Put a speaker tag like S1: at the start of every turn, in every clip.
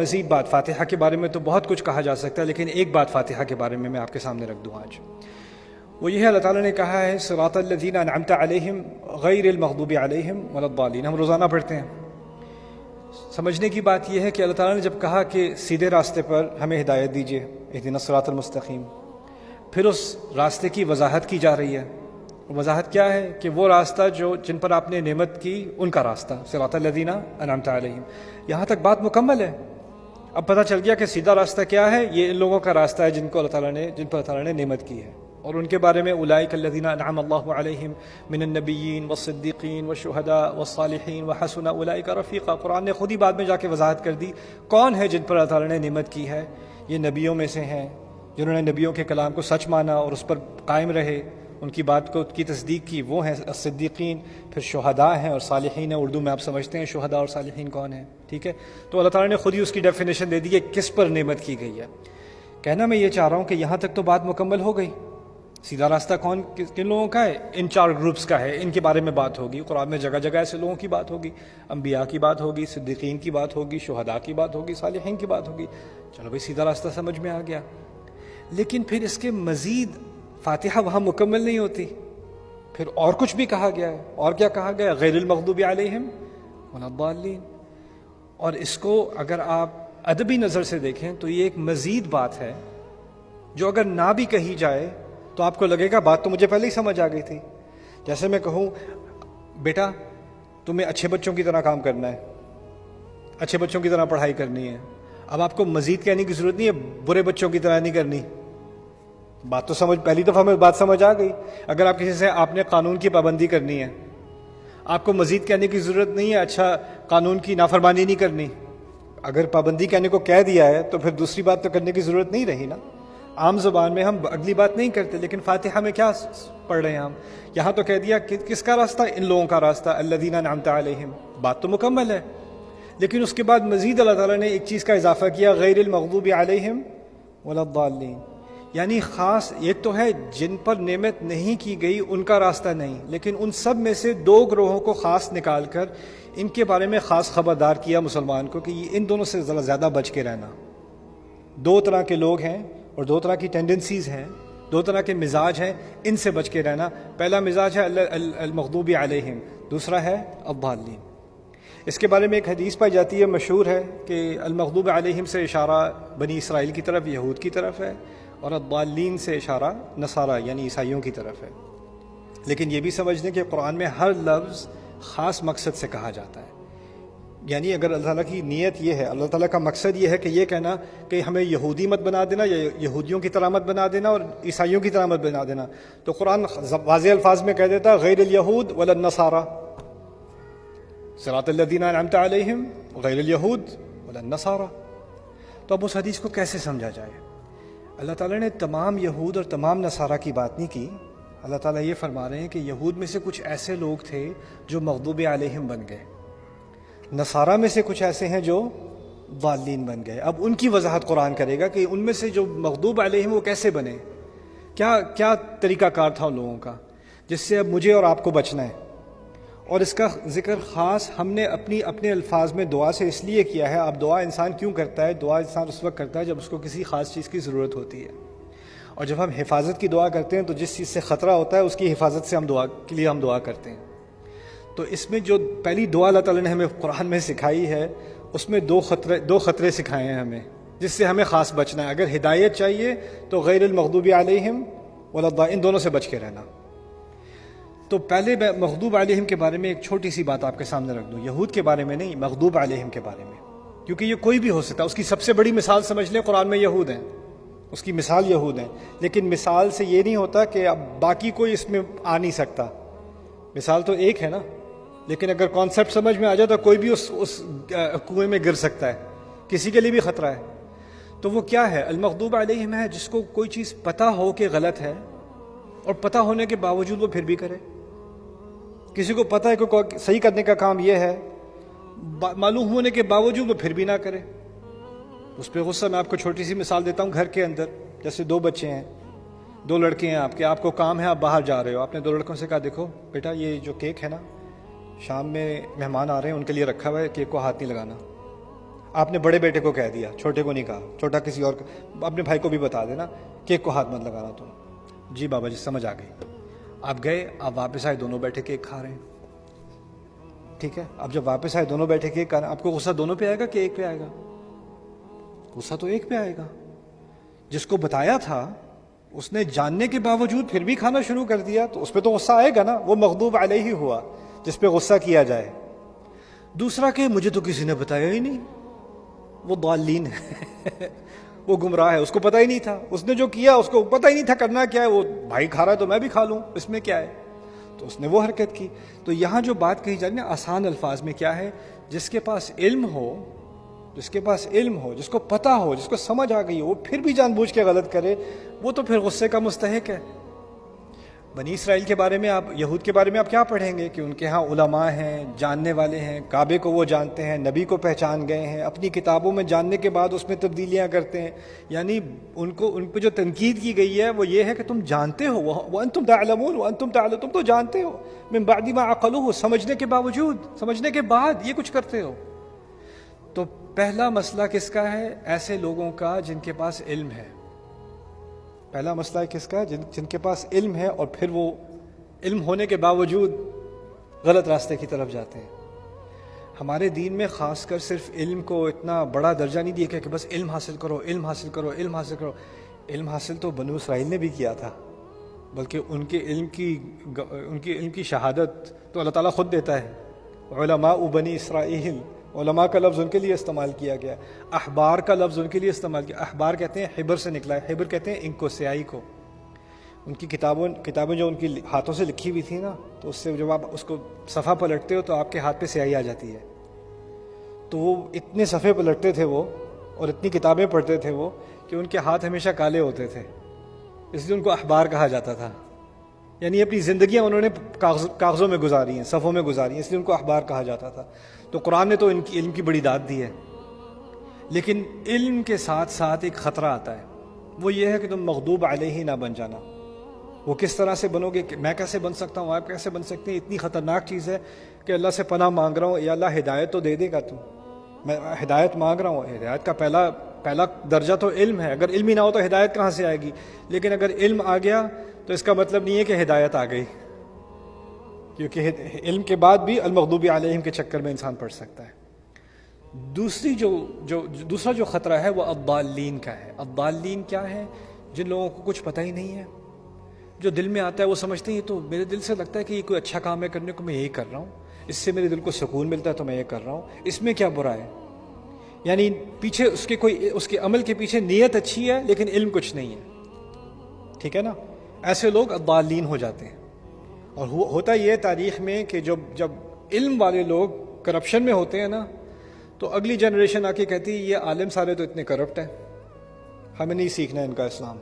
S1: مزید بات فاتحہ کے بارے میں تو بہت کچھ کہا جا سکتا ہے، لیکن ایک بات فاتحہ کے بارے میں آپ کے سامنے رکھ دوں آج، وہ یہ ہے اللہ تعالیٰ نے کہا ہے صراط الذین انعمت علیہم غیر المغضوب علیہم ولا الضالین. ہم روزانہ پڑھتے ہیں. سمجھنے کی بات یہ ہے کہ اللہ تعالیٰ نے جب کہا کہ سیدھے راستے پر ہمیں ہدایت دیجیے، اہدنا الصراط المستقیم، پھر اس راستے کی وضاحت کی جا رہی ہے. وضاحت کیا ہے کہ وہ راستہ جن پر آپ نے نعمت کی ان کا راستہ، صراط الذین انعمت علیہم. یہاں تک بات مکمل ہے. اب پتہ چل گیا کہ سیدھا راستہ کیا ہے. یہ ان لوگوں کا راستہ ہے جن پر اللہ تعالیٰ نے نعمت کی ہے، اور ان کے بارے میں اولئک الذین انعم اللہ علیہم من النبیین والصدیقین والشہداء والصالحین وحسن اولئک رفیقا. قرآن نے خود ہی بعد میں جا کے وضاحت کر دی کون ہے جن پر اللہ تعالیٰ نے نعمت کی ہے. یہ نبیوں میں سے ہیں جنہوں نے نبیوں کے کلام کو سچ مانا اور اس پر قائم رہے، ان کی بات کو کی تصدیق کی، وہ ہیں صدیقین. پھر شہداء ہیں اور صالحین ہیں. اردو میں آپ سمجھتے ہیں شہداء اور صالحین کون ہیں، ٹھیک ہے. تو اللہ تعالیٰ نے خود ہی اس کی ڈیفینیشن دے دی کہ کس پر نعمت کی گئی ہے. کہنا میں یہ چاہ رہا ہوں کہ یہاں تک تو بات مکمل ہو گئی. سیدھا راستہ کن لوگوں کا ہے؟ ان 4 گروپس کا ہے. ان کے بارے میں بات ہوگی. قرآن میں جگہ جگہ ایسے لوگوں کی بات ہوگی. انبیاء کی بات ہوگی، صدیقین کی بات ہوگی، شہداء کی بات ہوگی، صالحین کی بات ہوگی. چلو بھائی سیدھا راستہ سمجھ میں آ گیا. لیکن پھر اس کے مزید فاتحہ وہاں مکمل نہیں ہوتی. پھر اور کچھ بھی کہا گیا ہے. اور کیا کہا گیا؟ غیر المغضوب علیہم ولا الضالین. اور اس کو اگر آپ ادبی نظر سے دیکھیں تو یہ ایک مزید بات ہے جو اگر نہ بھی کہی جائے تو آپ کو لگے گا بات تو مجھے پہلے ہی سمجھ آ گئی تھی. جیسے میں کہوں بیٹا تمہیں اچھے بچوں کی طرح کام کرنا ہے، اچھے بچوں کی طرح پڑھائی کرنی ہے. اب آپ کو مزید کہنے کی ضرورت نہیں ہے برے بچوں کی طرح نہیں کرنی. بات تو سمجھ، پہلی دفعہ میں بات سمجھ آ گئی. اگر آپ کسی سے آپ نے قانون کی پابندی کرنی ہے، آپ کو مزید کہنے کی ضرورت نہیں ہے اچھا قانون کی نافرمانی نہیں کرنی. اگر پابندی کہنے کو کہہ دیا ہے تو پھر دوسری بات تو کرنے کی ضرورت نہیں رہی نا. عام زبان میں ہم اگلی بات نہیں کرتے، لیکن فاتحہ میں کیا پڑھ رہے ہیں ہم؟ یہاں تو کہہ دیا کہ کس کا راستہ؟ ان لوگوں کا راستہ، الذین انعمت علیہم. بات تو مکمل ہے، لیکن اس کے بعد مزید اللہ تعالیٰ نے ایک چیز کا اضافہ کیا، غیر المغضوب علیہم ولا الضالین. یعنی خاص ایک تو ہے جن پر نعمت نہیں کی گئی ان کا راستہ نہیں، لیکن ان سب میں سے 2 گروہوں کو خاص نکال کر ان کے بارے میں خاص خبردار کیا مسلمان کو کہ ان دونوں سے ذرا زیادہ بچ کے رہنا. 2 طرح کے لوگ ہیں اور 2 طرح کی ٹینڈنسیز ہیں، 2 طرح کے مزاج ہیں، ان سے بچ کے رہنا. پہلا مزاج ہے المغضوب علیہم، دوسرا ہے الضالین. اس کے بارے میں ایک حدیث پائی جاتی ہے، مشہور ہے، کہ المغضوب علیہم سے اشارہ بنی اسرائیل کی طرف، یہود کی طرف ہے، اور الضالین سے اشارہ نصارہ یعنی عیسائیوں کی طرف ہے. لیکن یہ بھی سمجھ لیں کہ قرآن میں ہر لفظ خاص مقصد سے کہا جاتا ہے. یعنی اگر اللہ تعالیٰ کی نیت یہ ہے، اللہ تعالیٰ کا مقصد یہ ہے کہ یہ کہنا کہ ہمیں یہودی مت بنا دینا یا یہودیوں کی طرح مت بنا دینا اور عیسائیوں کی طرح مت بنا دینا، تو قرآن واضح الفاظ میں کہہ دیتا غیر الیہود ولا النصارى، صراط الذین انعمت علیہم غیر الیہود ولا النصارى. تو اب اس حدیث کو کیسے سمجھا جائے؟ اللہ تعالیٰ نے تمام یہود اور تمام نصارہ کی بات نہیں کی. اللہ تعالیٰ یہ فرما رہے ہیں کہ یہود میں سے کچھ ایسے لوگ تھے جو مغضوب علیہم بن گئے، نصارہ میں سے کچھ ایسے ہیں جو ضالین بن گئے. اب ان کی وضاحت قرآن کرے گا کہ ان میں سے جو مغضوب علیہم وہ کیسے بنے، کیا طریقہ کار تھا ان لوگوں کا، جس سے اب مجھے اور آپ کو بچنا ہے. اور اس کا ذکر خاص ہم نے اپنے الفاظ میں دعا سے اس لیے کیا ہے. اب دعا انسان کیوں کرتا ہے؟ دعا انسان اس وقت کرتا ہے جب اس کو کسی خاص چیز کی ضرورت ہوتی ہے. اور جب ہم حفاظت کی دعا کرتے ہیں تو جس چیز سے خطرہ ہوتا ہے اس کی حفاظت سے ہم دعا کرتے ہیں. تو اس میں جو پہلی دعا اللہ تعالیٰ نے ہمیں قرآن میں سکھائی ہے، اس میں 2 خطرے سکھائے ہیں ہمیں جس سے ہمیں خاص بچنا ہے. اگر ہدایت چاہیے تو غیر المغضوب علیہم ولا الضالین، ان دونوں سے بچ کے رہنا. تو پہلے میں مغضوب علیہم کے بارے میں ایک چھوٹی سی بات آپ کے سامنے رکھ دوں، یہود کے بارے میں نہیں، مغضوب علیہم کے بارے میں، کیونکہ یہ کوئی بھی ہو سکتا ہے. اس کی سب سے بڑی مثال سمجھ لیں قرآن میں یہود ہیں، اس کی مثال یہود ہیں. لیکن مثال سے یہ نہیں ہوتا کہ اب باقی کوئی اس میں آ نہیں سکتا. مثال تو ایک ہے نا، لیکن اگر کانسیپٹ سمجھ میں آ جائے تو کوئی بھی اس کنویں میں گر سکتا ہے، کسی کے لیے بھی خطرہ ہے. تو وہ کیا ہے؟ المغضوب علیہم ہے جس کو کوئی چیز پتہ ہو کہ غلط ہے اور پتہ ہونے کے باوجود وہ پھر بھی کرے. کسی کو پتہ ہے کہ صحیح کرنے کا کام یہ ہے، معلوم ہونے کے باوجود وہ پھر بھی نہ کرے. اس پہ غصہ. میں آپ کو چھوٹی سی مثال دیتا ہوں. گھر کے اندر جیسے 2 بچے ہیں، 2 لڑکے ہیں آپ کو کام ہے، آپ باہر جا رہے ہو. آپ نے 2 لڑکوں سے کہا دیکھو بیٹا یہ جو کیک ہے نا، شام میں مہمان آ رہے ہیں ان کے لیے رکھا ہوا ہے، کیک کو ہاتھ نہیں لگانا. آپ نے بڑے بیٹے کو کہہ دیا، چھوٹے کو نہیں کہا، چھوٹا کسی اور اپنے بھائی کو بھی بتا دینا کیک کو ہاتھ مت لگانا تم، جی بابا جی سمجھ آ گئی۔ آپ گئے، آپ واپس آئے، دونوں بیٹھے کیک کھا رہے ہیں، ٹھیک ہے؟ اب جب واپس آئے دونوں بیٹھے کیک کھا رہے ہیں، آپ کو غصہ دونوں پہ آئے گا کہ ایک پہ آئے گا؟ غصہ تو ایک پہ آئے گا۔ جس کو بتایا تھا اس نے جاننے کے باوجود پھر بھی کھانا شروع کر دیا، تو اس پہ تو غصہ آئے گا نا، وہ مغضوب علیہ ہی ہوا جس پہ غصہ کیا جائے۔ دوسرا کہ مجھے تو کسی نے بتایا ہی نہیں، وہ ضالین ہے وہ گمراہ ہے، اس کو پتہ ہی نہیں تھا، اس نے جو کیا اس کو پتہ ہی نہیں تھا کرنا کیا ہے، وہ بھائی کھا رہا ہے تو میں بھی کھا لوں، اس میں کیا ہے، تو اس نے وہ حرکت کی۔ تو یہاں جو بات کہی جا رہی ہے نا آسان الفاظ میں، کیا ہے؟ جس کے پاس علم ہو، جس کے پاس علم ہو، جس کو پتہ ہو، جس کو سمجھ آ گئی ہو، وہ پھر بھی جان بوجھ کے غلط کرے، وہ تو پھر غصے کا مستحق ہے۔ بنی اسرائیل کے بارے میں آپ، یہود کے بارے میں آپ کیا پڑھیں گے کہ ان کے ہاں علماء ہیں، جاننے والے ہیں، کعبے کو وہ جانتے ہیں، نبی کو پہچان گئے ہیں، اپنی کتابوں میں جاننے کے بعد اس میں تبدیلیاں کرتے ہیں، یعنی ان پہ جو تنقید کی گئی ہے وہ یہ ہے کہ تم جانتے ہو، وانتم تعلمون وانتم تعلمون، تم تو جانتے ہو، من بعد ما عقلوہ، سمجھنے کے باوجود، سمجھنے کے بعد یہ کچھ کرتے ہو۔ تو پہلا مسئلہ کس کا ہے؟ ایسے لوگوں کا جن کے پاس علم ہے۔ پہلا مسئلہ کس کا ہے؟ جن کے پاس علم ہے اور پھر وہ علم ہونے کے باوجود غلط راستے کی طرف جاتے ہیں۔ ہمارے دین میں خاص کر صرف علم کو اتنا بڑا درجہ نہیں دیا کہ بس علم حاصل کرو، علم حاصل کرو، علم حاصل کرو۔ علم حاصل تو بنو اسرائیل نے بھی کیا تھا، بلکہ ان کے علم کی شہادت تو اللہ تعالیٰ خود دیتا ہے۔ علماء بنی اسرائیل، علماء کا لفظ ان کے لیے استعمال کیا گیا، احبار کا لفظ ان کے لیے استعمال کیا۔ احبار کہتے ہیں حبر سے نکلا ہے، حبر کہتے ہیں انک کو، سیاہی کو۔ ان کی کتابیں جو ان کی ہاتھوں سے لکھی ہوئی تھی نا، تو اس سے جب آپ اس کو صفحہ پلٹتے ہو تو آپ کے ہاتھ پہ سیاہی آ جاتی ہے۔ تو وہ اتنے صفحے پلٹتے تھے وہ، اور اتنی کتابیں پڑھتے تھے وہ، کہ ان کے ہاتھ ہمیشہ کالے ہوتے تھے، اس لیے ان کو احبار کہا جاتا تھا۔ یعنی اپنی زندگیاں انہوں نے کاغذوں میں گزاری ہیں، صفحوں میں گزاری ہیں، اس لیے ان کو احبار کہا جاتا تھا۔ تو قرآن نے تو ان کی علم کی بڑی داد دی ہے، لیکن علم کے ساتھ ساتھ ایک خطرہ آتا ہے، وہ یہ ہے کہ تم مغضوب علیہ نہ بن جانا۔ وہ کس طرح سے بنو گے؟ کہ میں کیسے بن سکتا ہوں، آپ کیسے بن سکتے ہیں؟ اتنی خطرناک چیز ہے کہ اللہ سے پناہ مانگ رہا ہوں، یا اللہ ہدایت تو دے دے گا تو، میں ہدایت مانگ رہا ہوں۔ ہدایت کا پہلا درجہ تو علم ہے، اگر علم ہی نہ ہو تو ہدایت کہاں سے آئے گی؟ لیکن اگر علم آ گیا تو اس کا مطلب نہیں ہے کہ ہدایت آ گئی، کیونکہ علم کے بعد بھی المغضوب علیہم کے چکر میں انسان پڑ سکتا ہے۔ دوسرا جو خطرہ ہے وہ الضالین کا ہے۔ الضالین کیا ہے؟ جن لوگوں کو کچھ پتہ ہی نہیں ہے، جو دل میں آتا ہے وہ سمجھتے ہیں یہ تو میرے دل سے لگتا ہے کہ یہ کوئی اچھا کام ہے کرنے کو، میں یہی کر رہا ہوں، اس سے میرے دل کو سکون ملتا ہے تو میں یہ کر رہا ہوں، اس میں کیا برا ہے؟ یعنی پیچھے اس کے عمل کے پیچھے نیت اچھی ہے لیکن علم کچھ نہیں ہے، ٹھیک ہے نا؟ ایسے لوگ الضالین ہو جاتے ہیں۔ اور ہوتا یہ ہے تاریخ میں کہ جب علم والے لوگ کرپشن میں ہوتے ہیں نا، تو اگلی جنریشن آ کے کہتی ہے یہ عالم سارے تو اتنے کرپٹ ہیں، ہمیں نہیں سیکھنا ان کا اسلام،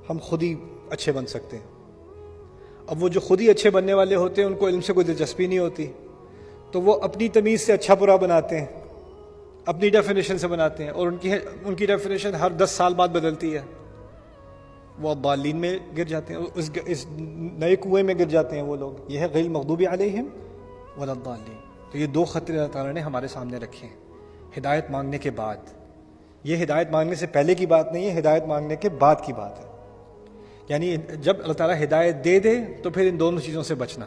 S1: ہم خود ہی اچھے بن سکتے ہیں۔ اب وہ جو خود ہی اچھے بننے والے ہوتے ہیں ان کو علم سے کوئی دلچسپی نہیں ہوتی، تو وہ اپنی تمیز سے اچھا برا بناتے ہیں، اپنی ڈیفینیشن سے بناتے ہیں، اور ان کی ڈیفینیشن ہر 10 سال بعد بدلتی ہے۔ وہ ضالین میں گر جاتے ہیں، اس نئے کنویں میں گر جاتے ہیں وہ لوگ۔ یہ ہے غیر المغضوب علیہم ولا الضالین۔ تو یہ 2 خطرے اللہ تعالیٰ نے ہمارے سامنے رکھے ہیں ہدایت مانگنے کے بعد۔ یہ ہدایت مانگنے سے پہلے کی بات نہیں ہے، ہدایت مانگنے کے بعد کی بات ہے۔ یعنی جب اللہ تعالیٰ ہدایت دے دے تو پھر ان دونوں چیزوں سے بچنا۔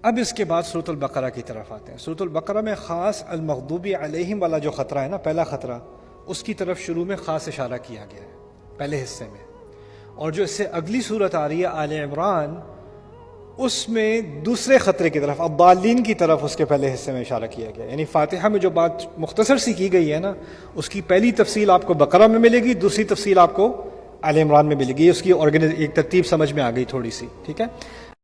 S1: اب اس کے بعد سورۃ البقرہ کی طرف آتے ہیں۔ سورۃ البقرہ میں خاص المغضوب علیہم والا جو خطرہ ہے نا، پہلا خطرہ، اس کی طرف شروع میں خاص اشارہ کیا گیا ہے پہلے حصے میں۔ اور جو اس سے اگلی صورت آ رہی ہے آل عمران، اس میں دوسرے خطرے کی طرف، الضالین کی طرف، اس کے پہلے حصے میں اشارہ کیا گیا۔ یعنی فاتحہ میں جو بات مختصر سی کی گئی ہے نا، اس کی پہلی تفصیل آپ کو بقرہ میں ملے گی، دوسری تفصیل آپ کو آل عمران میں ملے گی۔ اس کی ایک ترتیب سمجھ میں آ گئی تھوڑی سی، ٹھیک ہے۔